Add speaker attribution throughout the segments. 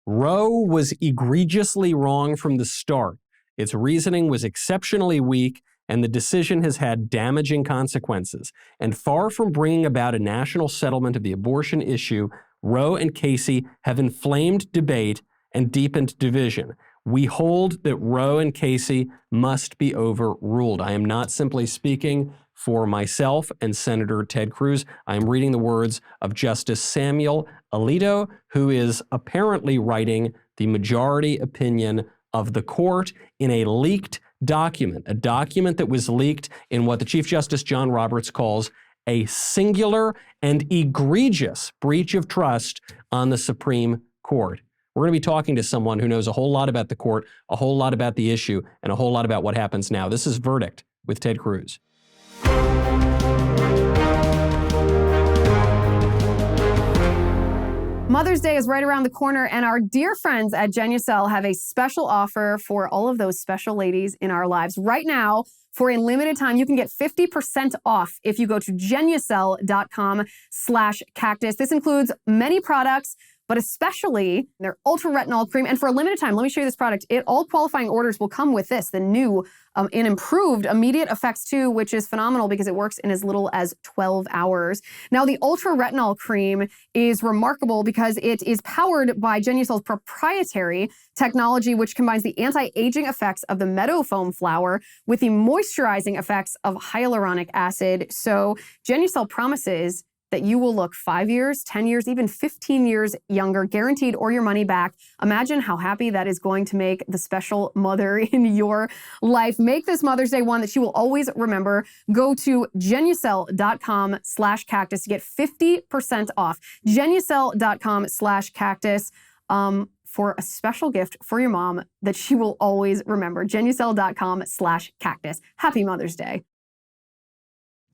Speaker 1: Roe was egregiously wrong from the start. Its reasoning was exceptionally weak, and the decision has had damaging consequences. And far from bringing about a national settlement of the abortion issue, Roe and Casey have inflamed debate and deepened division. We hold that Roe and Casey must be overruled. I am not simply speaking for myself and Senator Ted Cruz. I am reading the words of Justice Samuel Alito, who is apparently writing the majority opinion of the court in a leaked document, a document that was leaked in what the Chief Justice John Roberts calls a singular and egregious breach of trust on the Supreme Court. We're going to be talking to someone who knows a whole lot about the court, a whole lot about the issue, and a whole lot about what happens now. This is Verdict with Ted Cruz.
Speaker 2: Mother's Day is right around the corner, and our dear friends at Genucel have a special offer for all of those special ladies in our lives. Right now, for a limited time, you can get 50% off if you go to Genucel.com/cactus. This includes many products, but especially their Ultra Retinol Cream. And for a limited time, let me show you this product. All qualifying orders will come with this, the new and improved Immediate Effects 2, which is phenomenal because it works in as little as 12 hours. Now, the Ultra Retinol Cream is remarkable because it is powered by Genucel's proprietary technology, which combines the anti-aging effects of the meadow foam flower with the moisturizing effects of hyaluronic acid. So Genucel promises that you will look 5 years, 10 years, even 15 years younger, guaranteed, or your money back. Imagine how happy that is going to make the special mother in your life. Make this Mother's Day one that you will always remember. Go to Genucel.com/cactus to get 50% off. Genucel.com/cactus for a special gift for your mom that she will always remember. Genucel.com/cactus. Happy Mother's Day.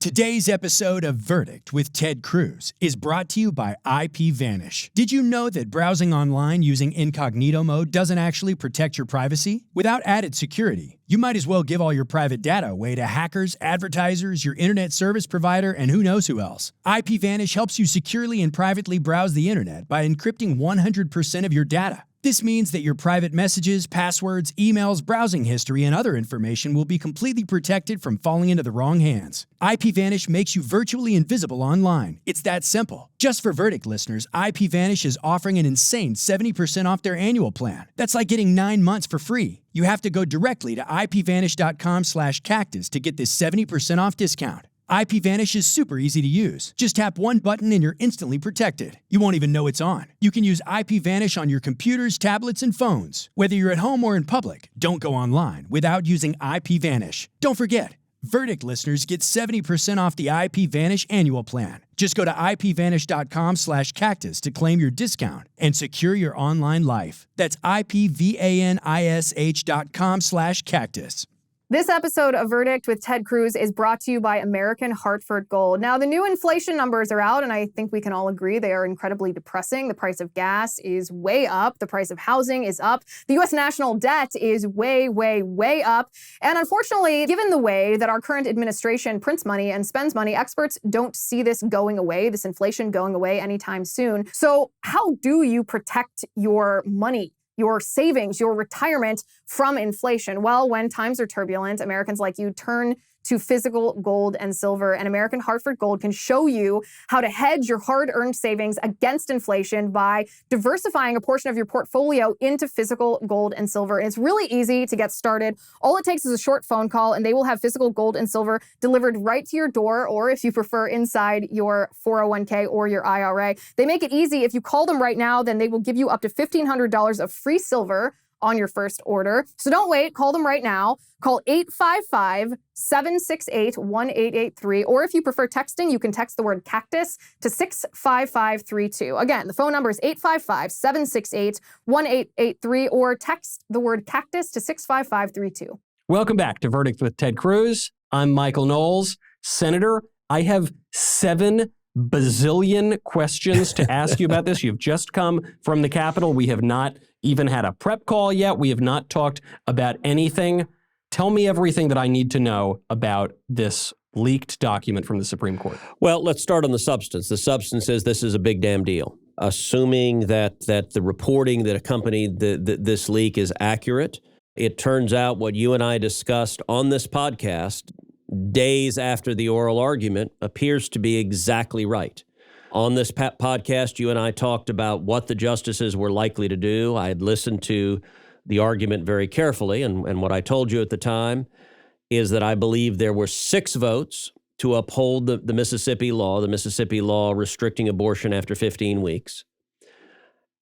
Speaker 3: Today's episode of Verdict with Ted Cruz is brought to you by IPVANISH. Did you know that browsing online using incognito mode doesn't actually protect your privacy? Without added security, you might as well give all your private data away to hackers, advertisers, your internet service provider, and who knows who else. IPVANISH helps you securely and privately browse the internet by encrypting 100% of your data. This means that your private messages, passwords, emails, browsing history, and other information will be completely protected from falling into the wrong hands. IPVanish makes you virtually invisible online. It's that simple. Just for Verdict listeners, IPVanish is offering an insane 70% off their annual plan. That's like getting 9 months for free. You have to go directly to IPVanish.com/cactus to get this 70% off discount. IPVanish is super easy to use. Just tap one button and you're instantly protected. You won't even know it's on. You can use IPVanish on your computers, tablets, and phones. Whether you're at home or in public, don't go online without using IPVanish. Don't forget, Verdict listeners get 70% off the IPVanish annual plan. Just go to IPVanish.com/cactus to claim your discount and secure your online life. That's IPVanish.com/cactus.
Speaker 2: This episode of Verdict with Ted Cruz is brought to you by American Hartford Gold. Now, the new inflation numbers are out, and I think we can all agree they are incredibly depressing. The price of gas is way up. The price of housing is up. The U.S. national debt is way, way, way up. And unfortunately, given the way that our current administration prints money and spends money, experts don't see this going away, this inflation going away anytime soon. So how do you protect your money, your savings, your retirement from inflation? Well, when times are turbulent, Americans like you turn to physical gold and silver, and American Hartford Gold can show you how to hedge your hard-earned savings against inflation by diversifying a portion of your portfolio into physical gold and silver. And it's really easy to get started. All it takes is a short phone call, and they will have physical gold and silver delivered right to your door, or if you prefer, inside your 401k or your IRA. They make it easy. If you call them right now, then they will give you up to $1,500 of free silver on your first order. So don't wait. Call them right now. Call 855-768-1883. Or if you prefer texting, you can text the word cactus to 65532. Again, the phone number is 855-768-1883, or text the word cactus to 65532.
Speaker 1: Welcome back to Verdict with Ted Cruz. I'm Michael Knowles. Senator, I have 7 bazillion questions to ask you about this. You've just come from the Capitol. We have not even had a prep call yet. We have not talked about anything. Tell me everything that I need to know about this leaked document from the Supreme Court.
Speaker 4: Well, let's start on the substance. The substance is this is a big damn deal. assuming that the reporting that accompanied this leak is accurate. It turns out what you and I discussed on this podcast days after the oral argument appears to be exactly right. On this podcast, you and I talked about what the justices were likely to do. I had listened to the argument very carefully, and what I told you at the time is that I believe there were 6 votes to uphold the Mississippi law restricting abortion after 15 weeks.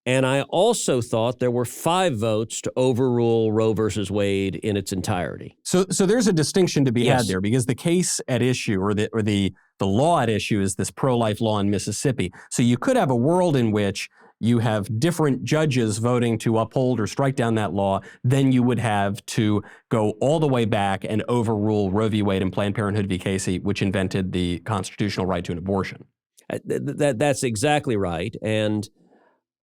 Speaker 4: And I also thought there were 5 votes to overrule Roe versus Wade in its entirety.
Speaker 1: So there's a distinction to be
Speaker 4: Yes.
Speaker 1: had there, because the case at issue, or the law at issue, is this pro-life law in Mississippi. So you could have a world in which you have different judges voting to uphold or strike down that law than you would have to go all the way back and overrule Roe v. Wade and Planned Parenthood v. Casey, which invented the constitutional right to an abortion.
Speaker 4: That's exactly right. And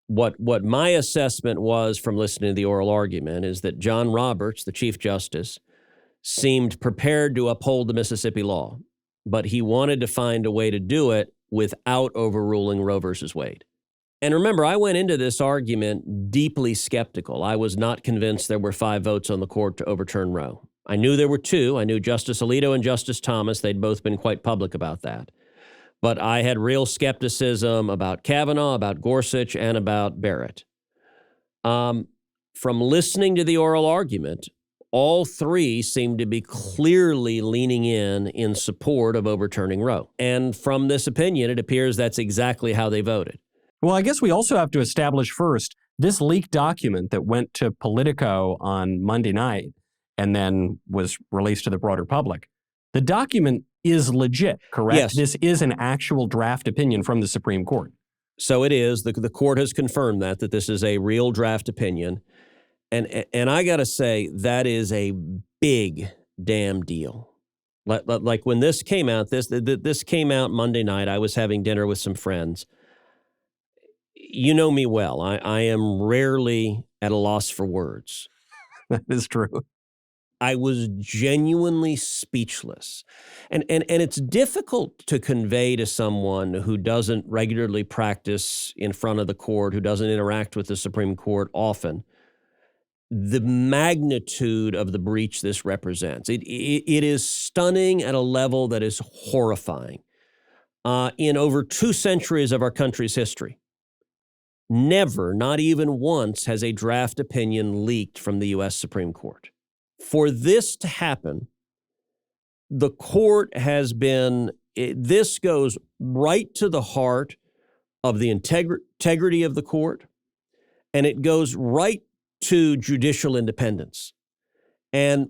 Speaker 4: what my assessment was from listening to the oral argument is that John Roberts, the Chief Justice, seemed prepared to uphold the Mississippi law, but he wanted to find a way to do it without overruling Roe versus Wade. And remember, I went into this argument deeply skeptical. I was not convinced there were 5 votes on the court to overturn Roe. I knew there were 2. I knew Justice Alito and Justice Thomas. They'd both been quite public about that. But I had real skepticism about Kavanaugh, about Gorsuch, and about Barrett. From listening to the oral argument, all 3 seemed to be clearly leaning in support of overturning Roe. And from this opinion, it appears that's exactly how they voted.
Speaker 1: Well, I guess we also have to establish first, this leaked document that went to Politico on Monday night and then was released to the broader public, the document is legit, correct?
Speaker 4: Yes.
Speaker 1: This is an actual draft opinion from the Supreme Court.
Speaker 4: So it is. The court has confirmed that this is a real draft opinion. And I got to say, that is a big damn deal. Like when this came out, this came out Monday night. I was having dinner with some friends. You know me well. I am rarely at a loss for words.
Speaker 1: That is true.
Speaker 4: I was genuinely speechless. And it's difficult to convey to someone who doesn't regularly practice in front of the court, who doesn't interact with the Supreme Court often, the magnitude of the breach this represents. It is stunning at a level that is horrifying. In over 2 centuries of our country's history, never, not even once, has a draft opinion leaked from the U.S. Supreme Court. For this to happen, the court has been, this goes right to the heart of the integrity of the court, and it goes right to judicial independence. And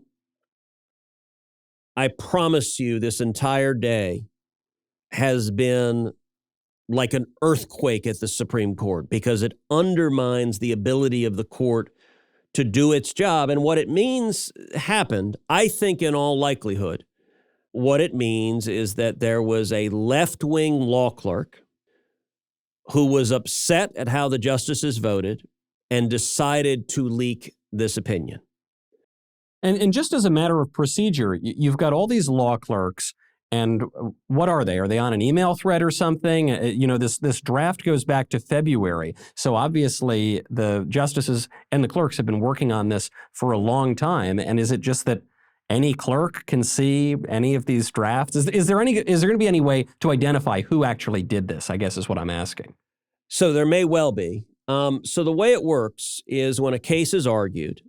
Speaker 4: I promise you, this entire day has been like an earthquake at the Supreme Court, because it undermines the ability of the court to do its job. And what it means happened, I think, in all likelihood. What it means is that there was a left-wing law clerk who was upset at how the justices voted and decided to leak this opinion.
Speaker 1: And just as a matter of procedure, you've got all these law clerks, and what are they? Are they on an email thread or something? This draft goes back to February. So obviously the justices and the clerks have been working on this for a long time. And is it just that any clerk can see any of these drafts? Is there going to be any way to identify who actually did this, I guess is what I'm asking.
Speaker 4: So there may well be. So the way it works is when a case is argued,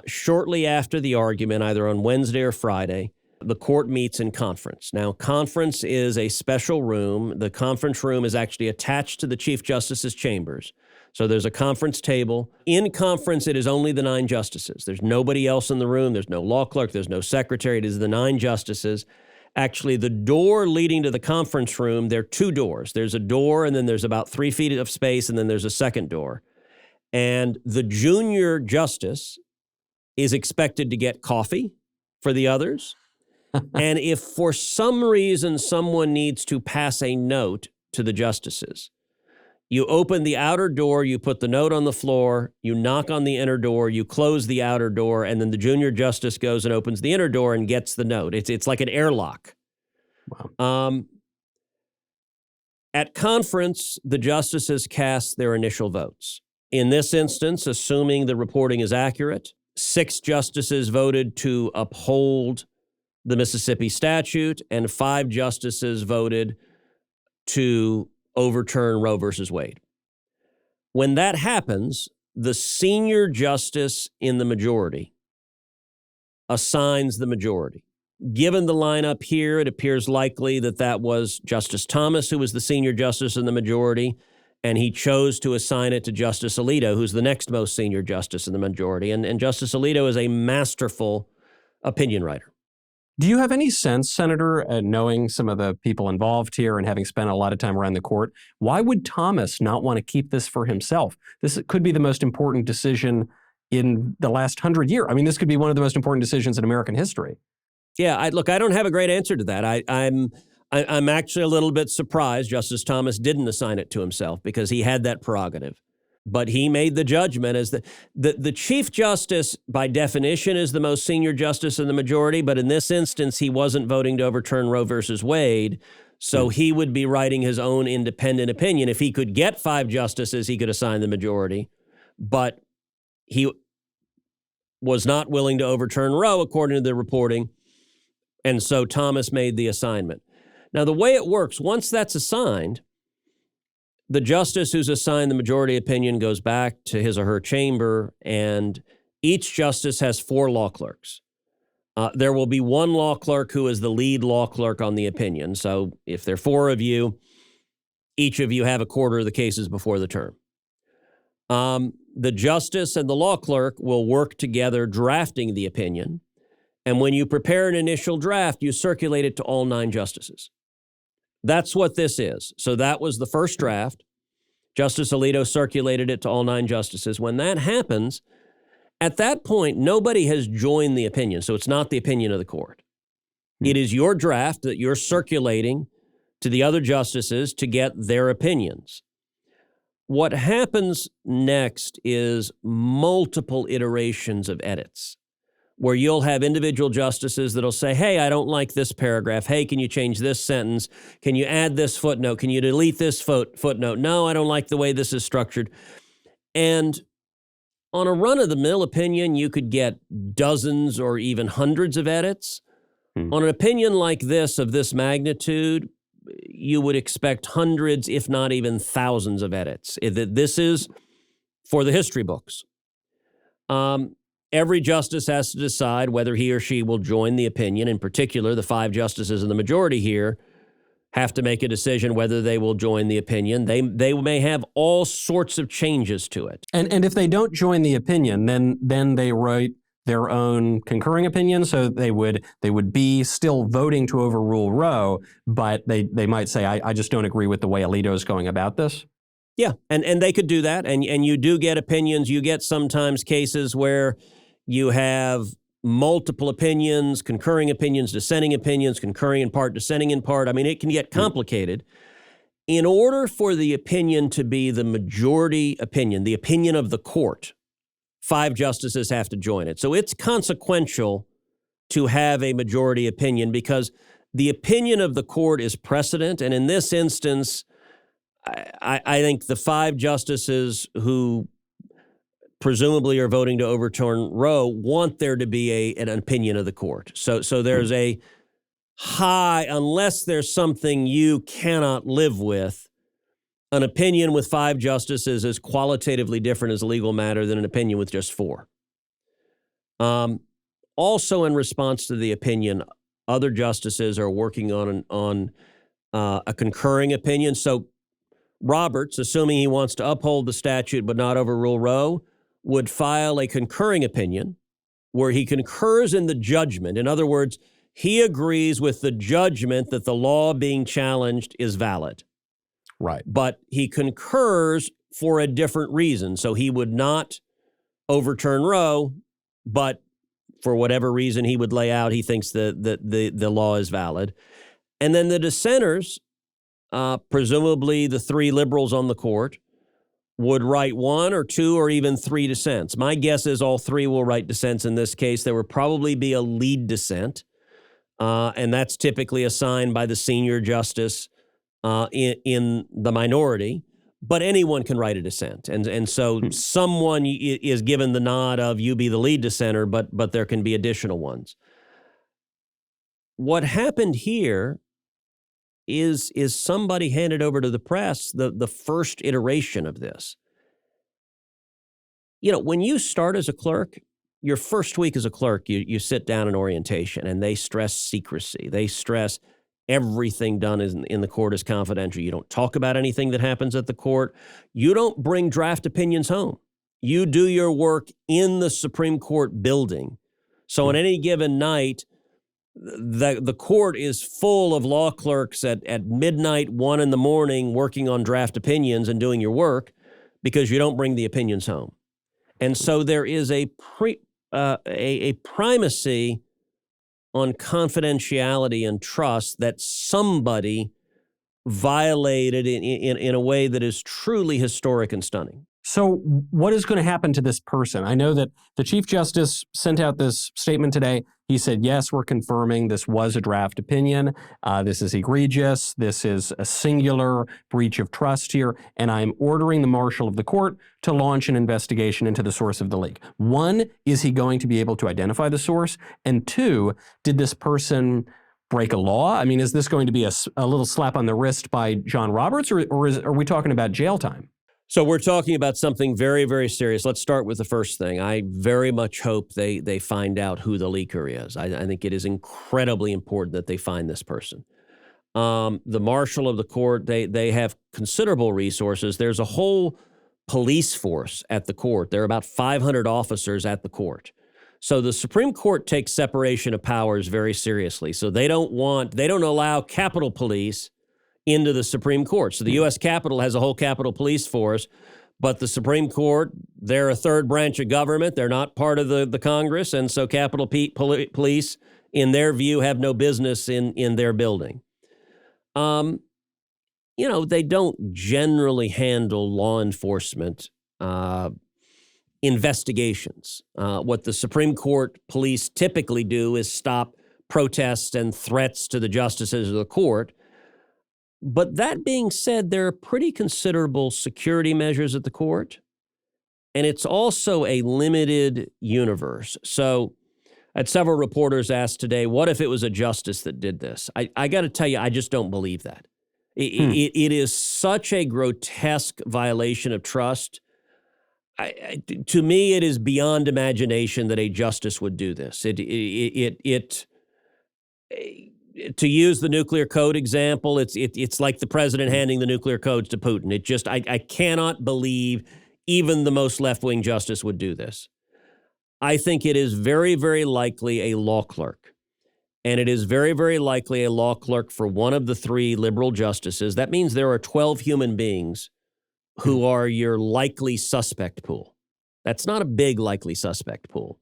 Speaker 4: shortly after the argument, either on Wednesday or Friday, the court meets in conference. Now, conference is a special room. The conference room is actually attached to the Chief Justice's chambers. So there's a conference table. In conference, it is only the 9 justices. There's nobody else in the room. There's no law clerk. There's no secretary. It is the 9 justices. Actually, the door leading to the conference room, there are 2 doors. There's a door, and then there's about 3 feet of space, and then there's a second door. And the junior justice is expected to get coffee for the others. And if for some reason someone needs to pass a note to the justices, you open the outer door, you put the note on the floor, you knock on the inner door, you close the outer door, and then the junior justice goes and opens the inner door and gets the note. It's like an airlock.
Speaker 1: Wow.
Speaker 4: At conference, the justices cast their initial votes. In this instance, assuming the reporting is accurate, 6 justices voted to uphold the Mississippi statute, and 5 justices voted to overturn Roe versus Wade. When that happens, the senior justice in the majority assigns the majority. Given the lineup here, it appears likely that that was Justice Thomas, who was the senior justice in the majority, and he chose to assign it to Justice Alito, who's the next most senior justice in the majority. And Justice Alito is a masterful opinion writer.
Speaker 1: Do you have any sense, Senator, knowing some of the people involved here and having spent a lot of time around the court, why would Thomas not want to keep this for himself? This could be the most important decision in the last 100 years. I mean, this could be one of the most important decisions in American history.
Speaker 4: Yeah, I don't have a great answer to that. I'm actually a little bit surprised Justice Thomas didn't assign it to himself because he had that prerogative. But he made the judgment as the Chief Justice, by definition, is the most senior justice in the majority. But in this instance, he wasn't voting to overturn Roe versus Wade. So he would be writing his own independent opinion. If he could get 5 justices, he could assign the majority. But he was not willing to overturn Roe, according to the reporting. And so Thomas made the assignment. Now, the way it works, once that's assigned, the justice who's assigned the majority opinion goes back to his or her chamber, and each justice has 4 law clerks. There will be 1 law clerk who is the lead law clerk on the opinion. So if there are 4 of you, each of you have a quarter of the cases before the term. The justice and the law clerk will work together drafting the opinion. And when you prepare an initial draft, you circulate it to all 9 justices. That's what this is. So that was the first draft. Justice Alito circulated it to all 9 justices. When that happens, at that point, nobody has joined the opinion. So it's not the opinion of the court. It is your draft that you're circulating to the other justices to get their opinions. What happens next is multiple iterations of edits, where you'll have individual justices that'll say, hey, I don't like this paragraph. Hey, can you change this sentence? Can you add this footnote? Can you delete this footnote? No, I don't like the way this is structured. And on a run-of-the-mill opinion, you could get dozens or even hundreds of edits. On an opinion like this, of this magnitude, you would expect hundreds, if not even thousands of edits. This is for the history books. Every justice has to decide whether he or she will join the opinion. In particular, the 5 justices in the majority here have to make a decision whether they will join the opinion. They may have all sorts of changes to it.
Speaker 1: And if they don't join the opinion, then they write their own concurring opinion. So they would be still voting to overrule Roe, but they might say, I just don't agree with the way Alito is going about this.
Speaker 4: Yeah, and they could do that. And you do get opinions. You get sometimes cases where you have multiple opinions, concurring opinions, dissenting opinions, concurring in part, dissenting in part. I mean, it can get complicated. In order for the opinion to be the majority opinion, the opinion of the court, 5 justices have to join it. So it's consequential to have a majority opinion because the opinion of the court is precedent. And in this instance, I think the 5 justices who presumably are voting to overturn Roe want there to be an opinion of the court. So there's a high, unless there's something you cannot live with, an opinion with 5 justices is qualitatively different as a legal matter than an opinion with just 4. Also, in response to the opinion, other justices are working on a concurring opinion. So Roberts, assuming he wants to uphold the statute but not overrule Roe, would file a concurring opinion where he concurs in the judgment. In other words, he agrees with the judgment that the law being challenged is valid.
Speaker 1: Right.
Speaker 4: But he concurs for a different reason. So he would not overturn Roe, but for whatever reason he would lay out, he thinks that the law is valid. And then the dissenters, presumably the 3 liberals on the court, would write 1 or 2 or even 3 dissents. My guess is all 3 will write dissents in this case. There would probably be a lead dissent, and that's typically assigned by the senior justice in the minority, but anyone can write a dissent. And so someone is given the nod of you be the lead dissenter, but there can be additional ones. What happened here is somebody handed over to the press the first iteration of this. You know, when you start as a clerk, your first week as a clerk, you sit down in orientation and they stress secrecy. They stress everything done in the court is confidential. You don't talk about anything that happens at the court. You don't bring draft opinions home. You do your work in the Supreme Court building. So on any given night, the court is full of law clerks at midnight, 1 a.m, working on draft opinions and doing your work because you don't bring the opinions home. And so there is a primacy on confidentiality and trust that somebody violated in a way that is truly historic and stunning.
Speaker 1: So what is going to happen to this person? I know that the Chief Justice sent out this statement today. He said, yes, we're confirming this was a draft opinion. This is egregious. This is a singular breach of trust here. And I'm ordering the marshal of the court to launch an investigation into the source of the leak. 1, is he going to be able to identify the source? And 2, did this person break a law? I mean, is this going to be a little slap on the wrist by John Roberts, or are we talking about jail time?
Speaker 4: So we're talking about something very, very serious. Let's start with the first thing. I very much hope they find out who the leaker is. I think it is incredibly important that they find this person. The marshal of the court, they have considerable resources. There's a whole police force at the court. There are about 500 officers at the court. So the Supreme Court takes separation of powers very seriously. So they don't allow Capitol Police into the Supreme Court. So the U.S. Capitol has a whole Capitol Police force, but the Supreme Court, they're a third branch of government. They're not part of the Congress, and so Capitol Police, in their view, have no business in their building. You know, they don't generally handle law enforcement investigations. What the Supreme Court police typically do is stop protests and threats to the justices of the court. But that being said, there are pretty considerable security measures at the court, and it's also a limited universe. So I had several reporters ask today, what if it was a justice that did this? I got to tell you, I just don't believe that. It is such a grotesque violation of trust. To me, it is beyond imagination that a justice would do this. To use the nuclear code example, it's like the president handing the nuclear codes to Putin. I cannot believe even the most left-wing justice would do this. I think it is very, very likely a law clerk. And it is very, very likely a law clerk for one of the 3 liberal justices. That means there are 12 human beings who are your likely suspect pool. That's not a big likely suspect pool.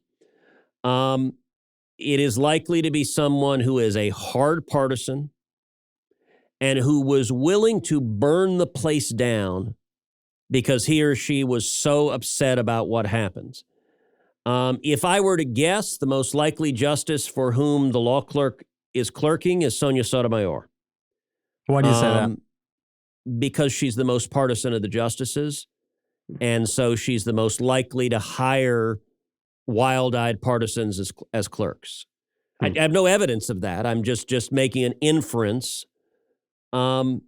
Speaker 4: It is likely to be someone who is a hard partisan and who was willing to burn the place down because he or she was so upset about what happens. If I were to guess, the most likely justice for whom the law clerk is clerking is Sonia Sotomayor.
Speaker 1: Why do you say that?
Speaker 4: Because she's the most partisan of the justices, and so she's the most likely to hire wild-eyed partisans as clerks. I have no evidence of that. I'm just making an inference. And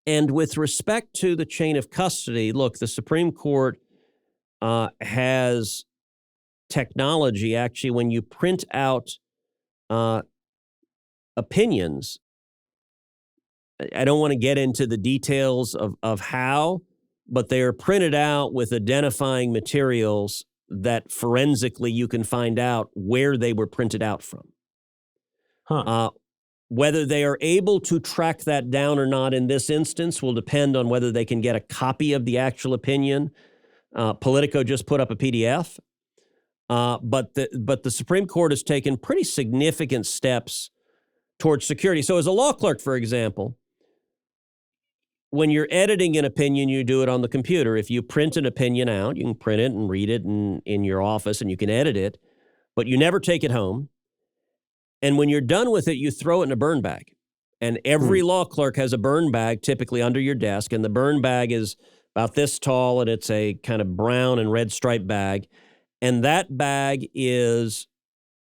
Speaker 4: with respect to the chain of custody, look, the Supreme Court has technology. Actually, when you print out opinions, I don't want to get into the details of how, but they are printed out with identifying materials that forensically you can find out where they were printed out from. Whether they are able to track that down or not in this instance will depend on whether they can get a copy of the actual opinion. Politico just put up a PDF, but the Supreme Court has taken pretty significant steps towards security. So as a law clerk, for example, when you're editing an opinion, you do it on the computer. If you print an opinion out, you can print it and read it in your office and you can edit it, but you never take it home. And when you're done with it, you throw it in a burn bag. And every law clerk has a burn bag typically under your desk, and the burn bag is about this tall, and it's a kind of brown and red striped bag. And that bag is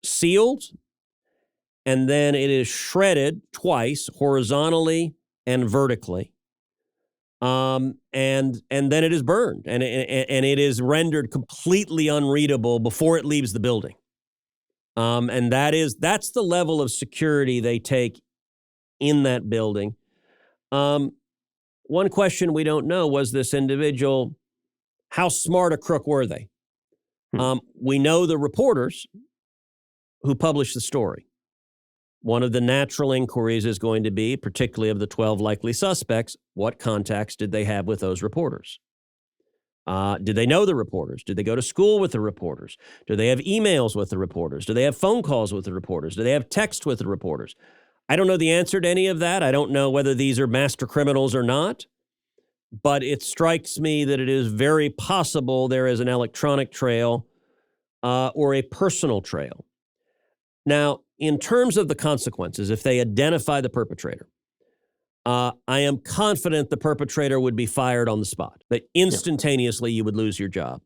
Speaker 4: sealed, and then it is shredded twice, horizontally and vertically. And then it is burned, and it is rendered completely unreadable before it leaves the building. And that's the level of security they take in that building. One question we don't know was this individual, how smart a crook were they? We know the reporters who published the story. One of the natural inquiries is going to be, particularly of the 12 likely suspects, what contacts did they have with those reporters? Did they know the reporters? Did they go to school with the reporters? Do they have emails with the reporters? Do they have phone calls with the reporters? Do they have text with the reporters? I don't know the answer to any of that. I don't know whether these are master criminals or not, but it strikes me that it is very possible there is an electronic trail or a personal trail. Now, in terms of the consequences, if they identify the perpetrator, I am confident the perpetrator would be fired on the spot, that instantaneously you would lose your job.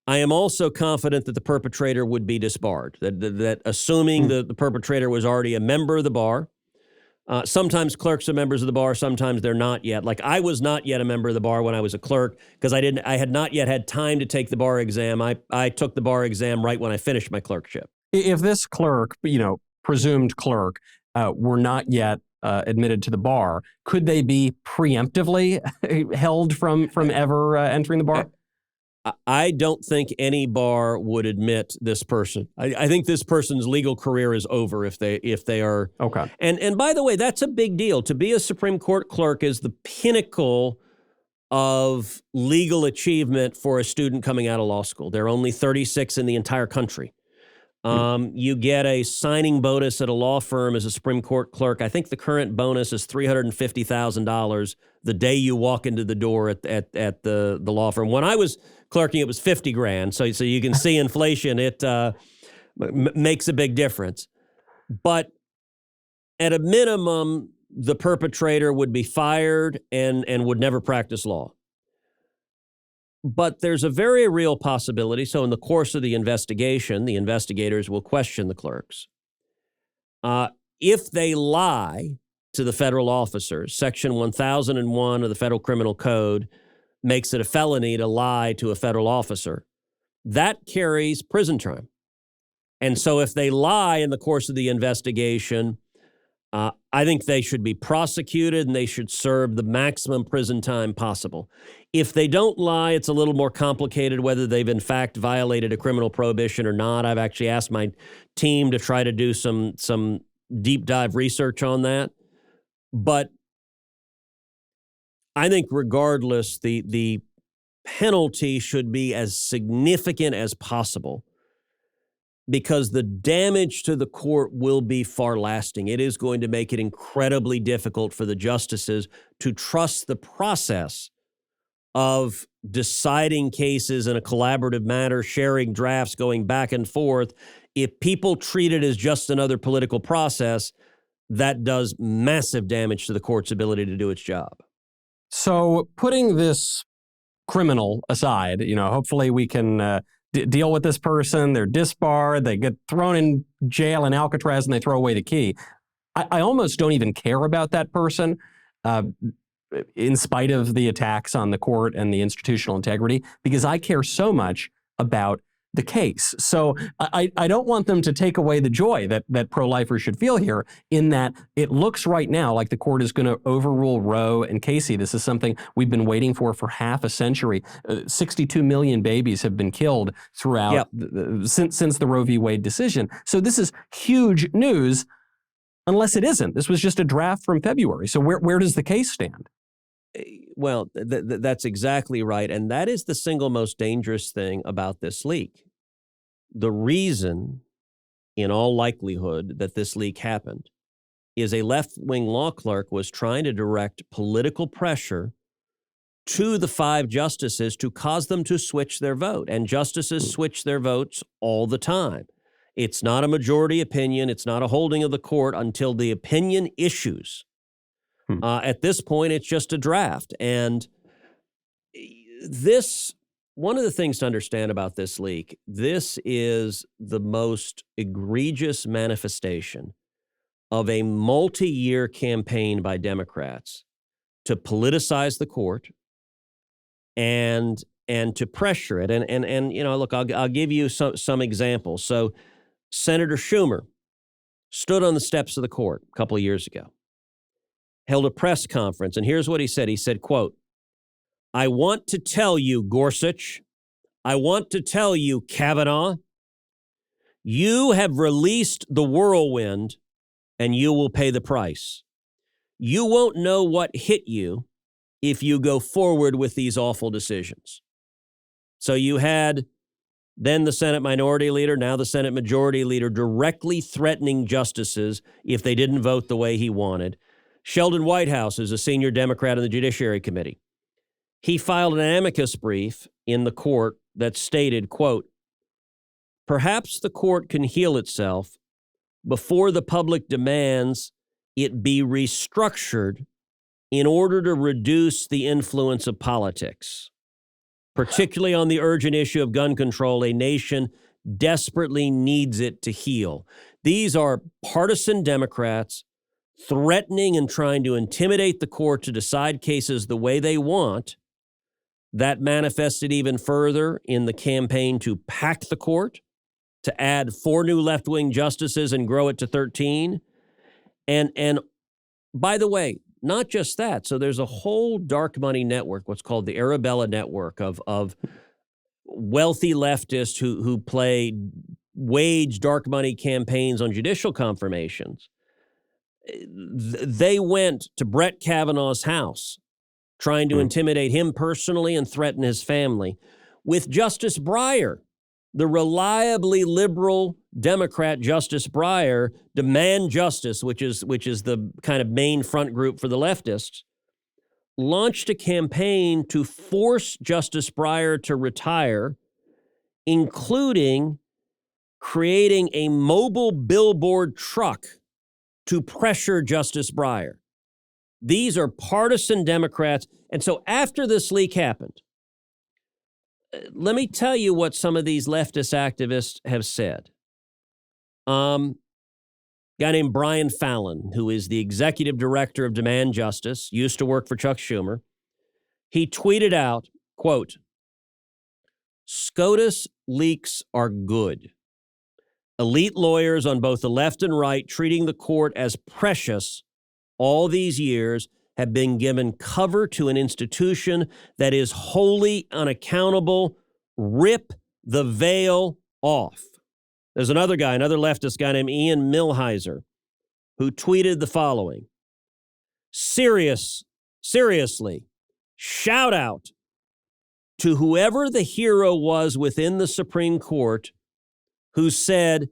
Speaker 4: I am also confident that the perpetrator would be disbarred, that assuming the perpetrator was already a member of the bar. Sometimes clerks are members of the bar, sometimes they're not yet. Like I was not yet a member of the bar when I was a clerk because I had not yet had time to take the bar exam. I took the bar exam right when I finished my clerkship.
Speaker 1: If this clerk, presumed clerk, were not yet admitted to the bar, could they be preemptively held from ever entering the bar?
Speaker 4: I don't think any bar would admit this person. I think this person's legal career is over if they are.
Speaker 1: Okay.
Speaker 4: And by the way, that's a big deal. To be a Supreme Court clerk is the pinnacle of legal achievement for a student coming out of law school. There are only 36 in the entire country. You get a signing bonus at a law firm as a Supreme Court clerk. I think the current bonus is $350,000 the day you walk into the door at the law firm. When I was clerking, it was $50,000. So you can see inflation. It makes a big difference. But at a minimum, the perpetrator would be fired and would never practice law. But there's a very real possibility. So in the course of the investigation, the investigators will question the clerks. If they lie to the federal officers, Section 1001 of the Federal Criminal Code makes it a felony to lie to a federal officer. That carries prison time. And so if they lie in the course of the investigation, I think they should be prosecuted and they should serve the maximum prison time possible. If they don't lie, it's a little more complicated whether they've in fact violated a criminal prohibition or not. I've actually asked my team to try to do some deep dive research on that. But I think regardless, the penalty should be as significant as possible, because the damage to the court will be far lasting. It is going to make it incredibly difficult for the justices to trust the process of deciding cases in a collaborative manner, sharing drafts, going back and forth. If people treat it as just another political process, that does massive damage to the court's ability to do its job.
Speaker 1: So putting this criminal aside, hopefully we can deal with this person. They're disbarred. They get thrown in jail in Alcatraz and they throw away the key. I almost don't even care about that person in spite of the attacks on the court and the institutional integrity, because I care so much about the case. So I don't want them to take away the joy that pro-lifers should feel here, in that it looks right now like the court is going to overrule Roe and Casey. This is something we've been waiting for half a century. 62 million babies have been killed throughout since the Roe v. Wade decision. So this is huge news, unless it isn't. This was just a draft from February. So where does the case stand?
Speaker 4: Well, that's exactly right. And that is the single most dangerous thing about this leak. The reason, in all likelihood, that this leak happened is a left-wing law clerk was trying to direct political pressure to the 5 justices to cause them to switch their vote. And justices switch their votes all the time. It's not a majority opinion. It's not a holding of the court until the opinion issues. At this point, it's just a draft. And one of the things to understand about this leak, this is the most egregious manifestation of a multi-year campaign by Democrats to politicize the court and to pressure it. And look, I'll give you some examples. So Senator Schumer stood on the steps of the court a couple of years ago, held a press conference, and here's what he said. He said, quote, "I want to tell you, Gorsuch, I want to tell you, Kavanaugh, you have released the whirlwind and you will pay the price. You won't know what hit you if you go forward with these awful decisions." So you had then the Senate Minority Leader, now the Senate Majority Leader, directly threatening justices if they didn't vote the way he wanted. Sheldon Whitehouse is a senior Democrat on the Judiciary Committee. He filed an amicus brief in the court that stated, quote, "Perhaps the court can heal itself before the public demands it be restructured in order to reduce the influence of politics, particularly on the urgent issue of gun control. A nation desperately needs it to heal." These are partisan Democrats threatening and trying to intimidate the court to decide cases the way they want. That manifested even further in the campaign to pack the court, to add 4 new left-wing justices and grow it to 13. And by the way, not just that. So there's a whole dark money network, what's called the Arabella network of wealthy leftists who wage dark money campaigns on judicial confirmations. They went to Brett Kavanaugh's house, trying to intimidate him personally and threaten his family. With Justice Breyer, the reliably liberal Democrat Justice Breyer, Demand Justice, which is the kind of main front group for the leftists, launched a campaign to force Justice Breyer to retire, including creating a mobile billboard truck to pressure Justice Breyer. These are partisan Democrats. And so after this leak happened, let me tell you what some of these leftist activists have said. Guy named Brian Fallon, who is the executive director of Demand Justice, used to work for Chuck Schumer. He tweeted out, quote, "SCOTUS leaks are good. Elite lawyers on both the left and right treating the court as precious all these years have been given cover to an institution that is wholly unaccountable. Rip the veil off." There's another leftist guy named Ian Millhiser, who tweeted the following: Seriously, shout out to whoever the hero was within the Supreme Court who said,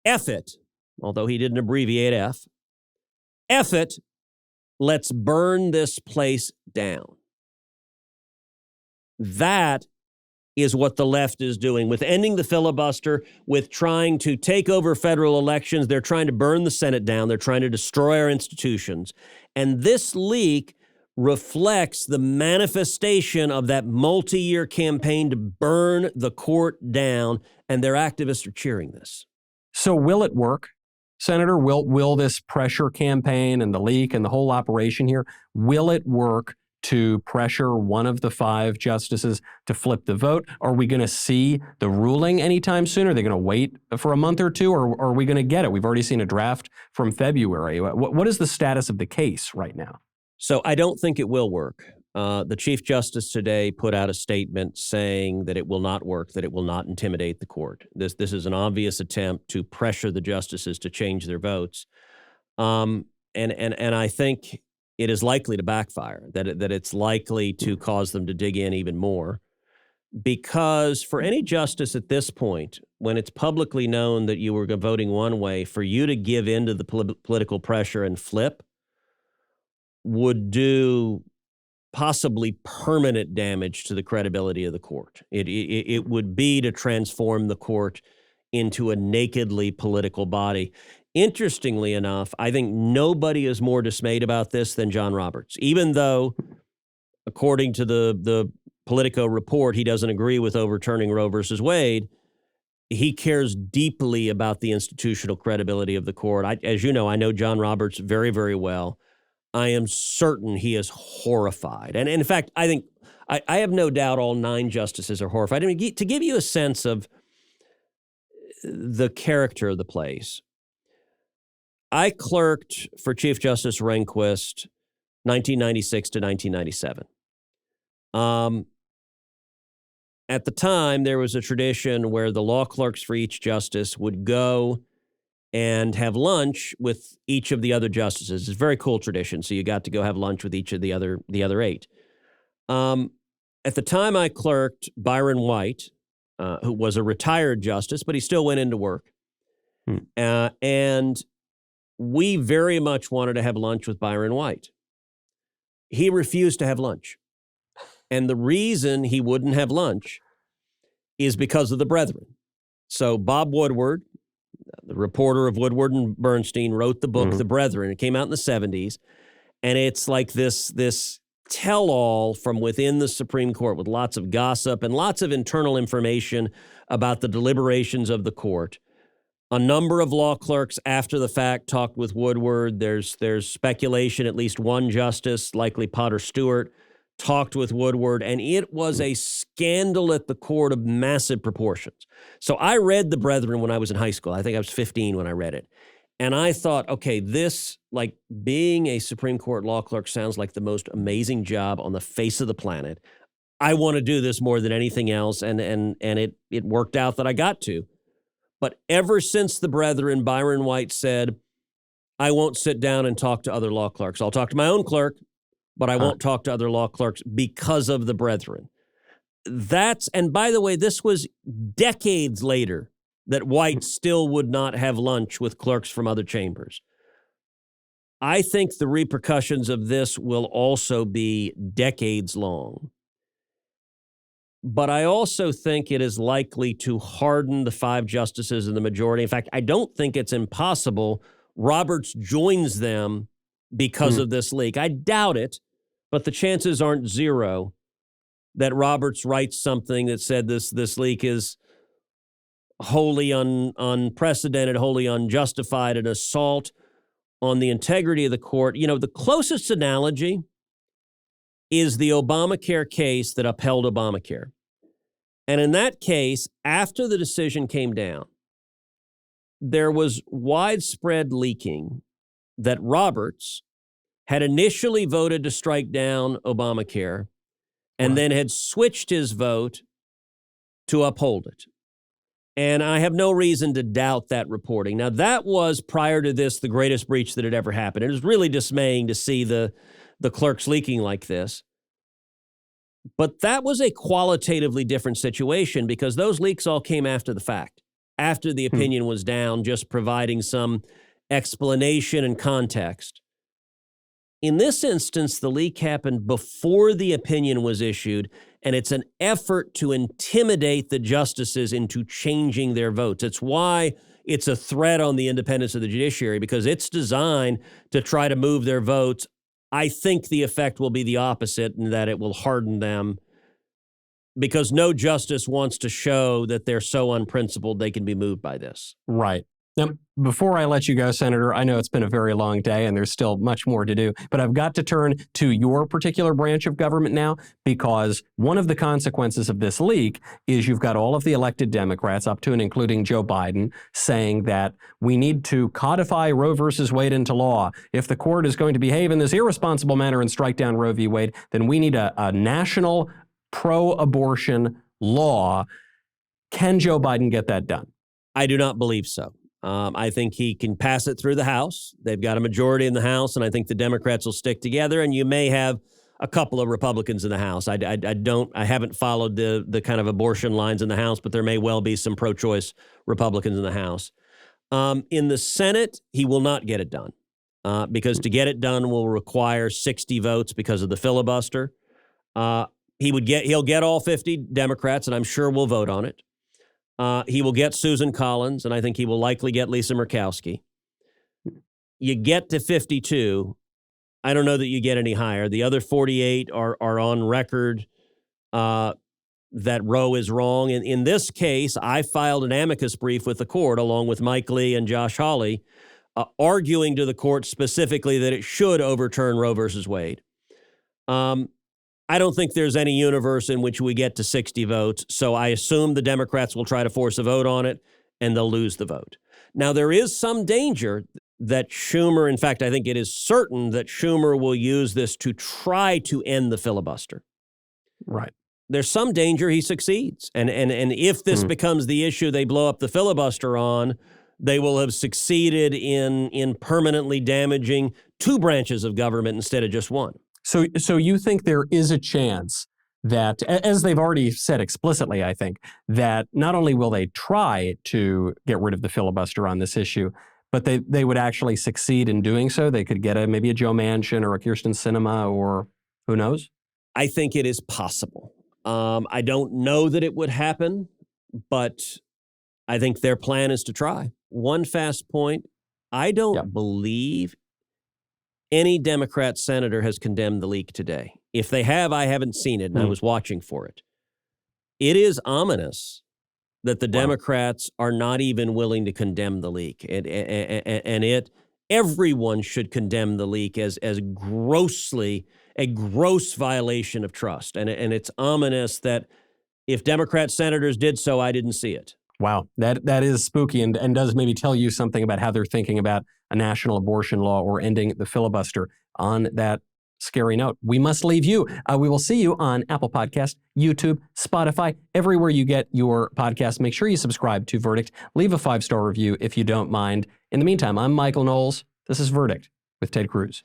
Speaker 4: F it, although he didn't abbreviate F, F it, let's burn this place down. That is what the left is doing with ending the filibuster, with trying to take over federal elections. They're trying to burn the Senate down. They're trying to destroy our institutions. And this leak reflects the manifestation of that multi-year campaign to burn the court down, and their activists are cheering this.
Speaker 1: So will it work? Senator, will this pressure campaign and the leak and the whole operation here, will it work to pressure one of the 5 justices to flip the vote? Are we going to see the ruling anytime soon? Are they going to wait for a month or two, or are we going to get it? We've already seen a draft from February. What is the status of the case right now?
Speaker 4: So I don't think it will work. The Chief Justice today put out a statement saying that it will not work, that it will not intimidate the court. This is an obvious attempt to pressure the justices to change their votes. And I think it is likely to backfire, that it's likely to cause them to dig in even more. Because for any justice at this point, when it's publicly known that you were voting one way, for you to give in to the political pressure and flip would do possibly permanent damage to the credibility of the court. It would be to transform the court into a nakedly political body. Interestingly enough, I think nobody is more dismayed about this than John Roberts, even though, according to the Politico report, he doesn't agree with overturning Roe versus Wade. He cares deeply about the institutional credibility of the court. As you know, I know John Roberts very, very well. I am certain he is horrified. And in fact, I think I have no doubt all 9 justices are horrified. I mean, to give you a sense of the character of the place, I clerked for Chief Justice Rehnquist 1996 to 1997. At the time, there was a tradition where the law clerks for each justice would go and have lunch with each of the other justices. It's a very cool tradition. So you got to go have lunch with each of the other 8. At the time I clerked, Byron White, who was a retired justice, but he still went into work. And we very much wanted to have lunch with Byron White. He refused to have lunch. And the reason he wouldn't have lunch is because of the brethren. So Bob Woodward, the reporter of Woodward and Bernstein, wrote the book, The Brethren. It came out in the 70s. And it's like this tell-all from within the Supreme Court with lots of gossip and lots of internal information about the deliberations of the court. A number of law clerks after the fact talked with Woodward. There's speculation at least one justice, likely Potter Stewart, talked with Woodward, and it was a scandal at the court of massive proportions. So I read The Brethren when I was in high school. I think I was 15 when I read it. And I thought, okay, this, like being a Supreme Court law clerk sounds like the most amazing job on the face of the planet. I want to do this more than anything else, and it worked out that I got to. But ever since The Brethren, Byron White said, I won't sit down and talk to other law clerks. I'll talk to my own clerk, but I won't talk to other law clerks because of The Brethren. And by the way, this was decades later that White still would not have lunch with clerks from other chambers. I think the repercussions of this will also be decades long. But I also think it is likely to harden the 5 justices in the majority. In fact, I don't think it's impossible Roberts joins them because of this leak. I doubt it, but the chances aren't zero that Roberts writes something that said this leak is wholly unprecedented, wholly unjustified, an assault on the integrity of the court. You know, the closest analogy is the Obamacare case that upheld Obamacare. And in that case, after the decision came down, there was widespread leaking that Roberts had initially voted to strike down Obamacare and then had switched his vote to uphold it. And I have no reason to doubt that reporting. Now, that was, prior to this, the greatest breach that had ever happened. It was really dismaying to see the clerks leaking like this. But that was a qualitatively different situation because those leaks all came after the fact, after the opinion was down, just providing some explanation and context. In this instance, the leak happened before the opinion was issued, and it's an effort to intimidate the justices into changing their votes. It's why it's a threat on the independence of the judiciary, because it's designed to try to move their votes. I think the effect will be the opposite, in that it will harden them, because no justice wants to show that they're so unprincipled they can be moved by this.
Speaker 1: Right. Now, before I let you go, Senator, I know it's been a very long day and there's still much more to do, but I've got to turn to your particular branch of government now, because one of the consequences of this leak is you've got all of the elected Democrats, up to and including Joe Biden, saying that we need to codify Roe versus Wade into law. If the court is going to behave in this irresponsible manner and strike down Roe v. Wade, then we need a national pro-abortion law. Can Joe Biden get that done?
Speaker 4: I do not believe so. I think he can pass it through the House. They've got a majority in the House, and I think the Democrats will stick together, and you may have a couple of Republicans in the House. I haven't followed the kind of abortion lines in the House, but there may well be some pro-choice Republicans in the House. In the Senate, he will not get it done, because to get it done will require 60 votes because of the filibuster. He'll get all 50 Democrats, and I'm sure we'll vote on it. He will get Susan Collins, and I think he will likely get Lisa Murkowski. You get to 52. I don't know that you get any higher. The other 48 are on record that Roe is wrong. In this case, I filed an amicus brief with the court along with Mike Lee and Josh Hawley, arguing to the court specifically that it should overturn Roe versus Wade. I don't think there's any universe in which we get to 60 votes, so I assume the Democrats will try to force a vote on it, and they'll lose the vote. Now, there is some danger that Schumer, in fact, I think it is certain that Schumer will use this to try to end the filibuster.
Speaker 1: Right.
Speaker 4: There's some danger he succeeds. And if this becomes the issue they blow up the filibuster on, they will have succeeded in permanently damaging two branches of government instead of just one.
Speaker 1: So you think there is a chance that, as they've already said explicitly, I think, that not only will they try to get rid of the filibuster on this issue, but they would actually succeed in doing so? They could get maybe a Joe Manchin or a Kyrsten Sinema, or who knows?
Speaker 4: I think it is possible. I don't know that it would happen, but I think their plan is to try. One fast point, I don't believe any Democrat senator has condemned the leak today. If they have, I haven't seen it, and I was watching for it. It is ominous that the Democrats are not even willing to condemn the leak. Everyone should condemn the leak as grossly a gross violation of trust. And it's ominous that if Democrat senators did so, I didn't see it.
Speaker 1: Wow, that is spooky and does maybe tell you something about how they're thinking about a national abortion law or ending the filibuster. On that scary note, we must leave you. We will see you on Apple Podcast, YouTube, Spotify, everywhere you get your podcast. Make sure you subscribe to Verdict. Leave a 5-star review if you don't mind. In the meantime, I'm Michael Knowles. This is Verdict with Ted Cruz.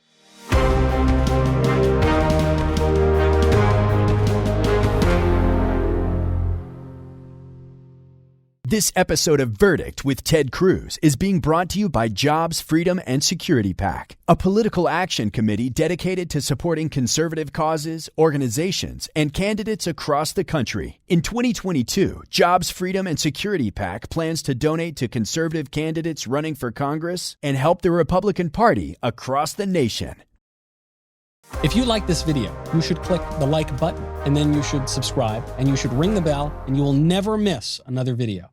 Speaker 3: This episode of Verdict with Ted Cruz is being brought to you by Jobs, Freedom, and Security PAC, a political action committee dedicated to supporting conservative causes, organizations, and candidates across the country. In 2022, Jobs, Freedom, and Security PAC plans to donate to conservative candidates running for Congress and help the Republican Party across the nation.
Speaker 1: If you like this video, you should click the like button, and then you should subscribe, and you should ring the bell, and you will never miss another video.